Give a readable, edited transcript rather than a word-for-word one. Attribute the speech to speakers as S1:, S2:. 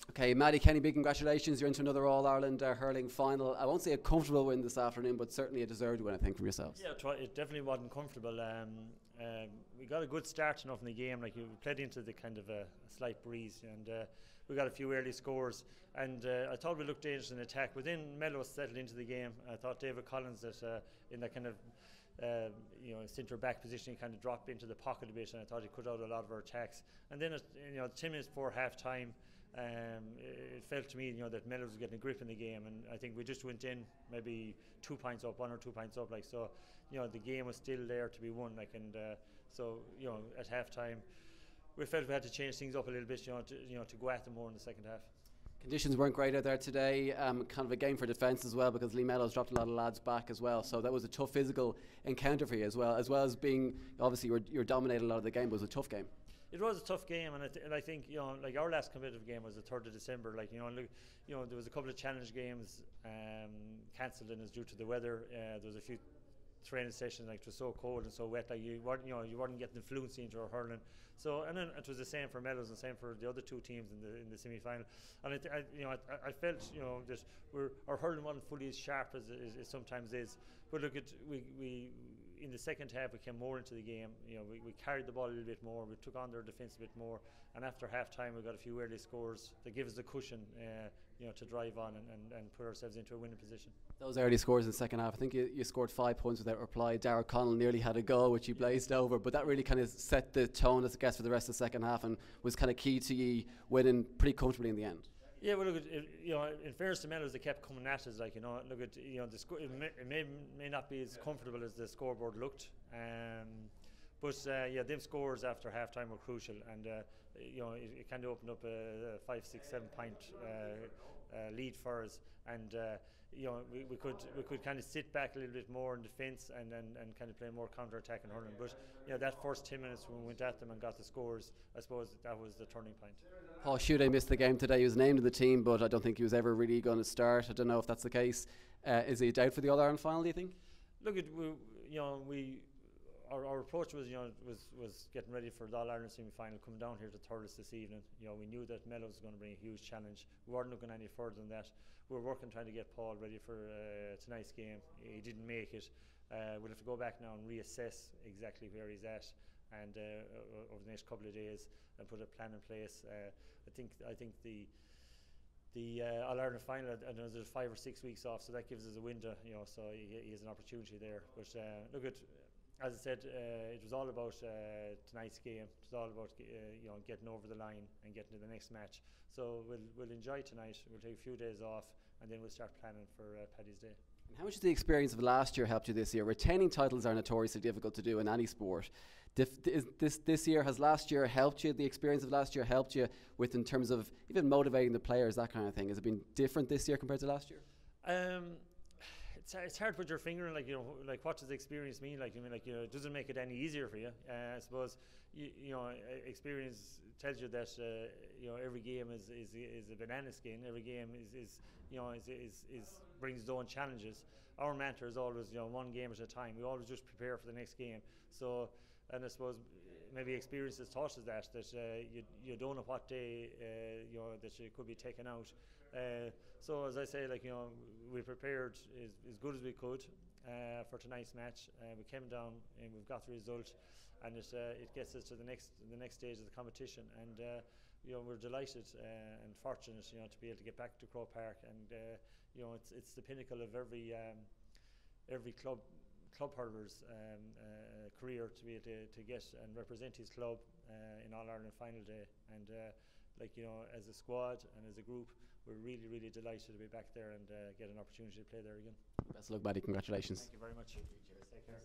S1: Okay, Mattie Kenny, big congratulations. You're into another All-Ireland hurling final. I won't say a comfortable win this afternoon, but certainly a deserved win, I think, from yourselves.
S2: Yeah, it definitely wasn't comfortable. We got a good start enough in the game. Like, we played into the kind of a slight breeze, and we got a few early scores. And I thought we looked dangerous in attack. But then Meadows settled into the game. I thought Derek Connells that in that kind of centre back position, he kind of dropped into the pocket a bit, and I thought he cut out a lot of our attacks. And then 10 minutes before half time, it felt to me, that Meadows was getting a grip in the game, and I think we just went in maybe 2 points up, 1 or 2 points up, like so. The game was still there to be won, like, and so at half time, we felt we had to change things up a little bit, to go at them more in the second half.
S1: Conditions weren't great out there today. Kind of a game for defence as well, because Liam Meadows dropped a lot of lads back as well. So that was a tough physical encounter for you as well as being, obviously you're dominating a lot of the game, but it was a tough game.
S2: It was a tough game, and I think like our last competitive game was the 3rd of December. Like there was a couple of challenge games cancelled, and it's due to the weather. There was a few training sessions, like it was so cold and so wet, like you weren't getting the fluency into our hurling. So, and then it was the same for Meadows and same for the other 2 teams in the semi-final. And I felt that our hurling wasn't fully as sharp as it sometimes is. But look, we in the second half we came more into the game. We carried the ball a little bit more. We took on their defence a bit more. And after half time, we got a few early scores that give us the cushion, to drive on and put ourselves into a winning position.
S1: Those early scores in the second half, I think you scored 5 points without reply. Derek Connells nearly had a goal, which you blazed over, but that really kind of set the tone, I guess, for the rest of the second half, and was kind of key to you winning pretty comfortably in the end.
S2: Yeah, well, look, in fairness to Meadows, they kept coming at us. Like, look at it may not be as comfortable as the scoreboard looked, but them scores after half-time were crucial, and it kind of opened up a 5, 6, 7 point lead for us, and we could kind of sit back a little bit more in defence and kind of play more counter-attack and hurling. But that first 10 minutes when we went at them and got the scores, I suppose that was the turning point.
S1: Paul Shuday missed the game today. He was named to the team, but I don't think he was ever really going to start. I don't know if that's the case. Is he a doubt for the All-Ireland final, do you think?
S2: Look, our approach was getting ready for the All-Ireland semi-final, coming down here to Thurles this evening. We knew that Meadows was going to bring a huge challenge. We weren't looking any further than that. We were working trying to get Paul ready for tonight's game. He didn't make it. We'll have to go back now and reassess exactly where he's at, and over the next couple of days, and put a plan in place. I think the All-Ireland final, and there's 5 or 6 weeks off, so that gives us a window, so he has an opportunity there. But look at, as I said, it was all about tonight's game. It was all about getting over the line and getting to the next match. So we'll enjoy tonight. We'll take a few days off, and then we'll start planning for Paddy's Day.
S1: And how much has the experience of last year helped you this year? Retaining titles are notoriously difficult to do in any sport. This year, has last year helped you? The experience of last year helped you with, in terms of even motivating the players, that kind of thing? Has it been different this year compared to last year?
S2: It's hard to put your finger on, like what does experience mean? It doesn't make it any easier for you. I suppose experience tells you that every game is a banana skin. Every game is brings its own challenges. Our mantra is always one game at a time. We always just prepare for the next game. So, and I suppose maybe experience has taught us that you don't know what day that you could be taken out. So as I say, we prepared as good as we could for tonight's match. We came down and we've got the result, and it gets us to the next stage of the competition. And we're delighted and fortunate, to be able to get back to Croke Park, and it's the pinnacle of every club hurler's career to be able to get and represent his club in All-Ireland final day. And as a squad and as a group, we're really, really delighted to be back there and get an opportunity to play there again.
S1: Best of luck, Mattie. Congratulations.
S2: Thank you very much. Cheers. Take care.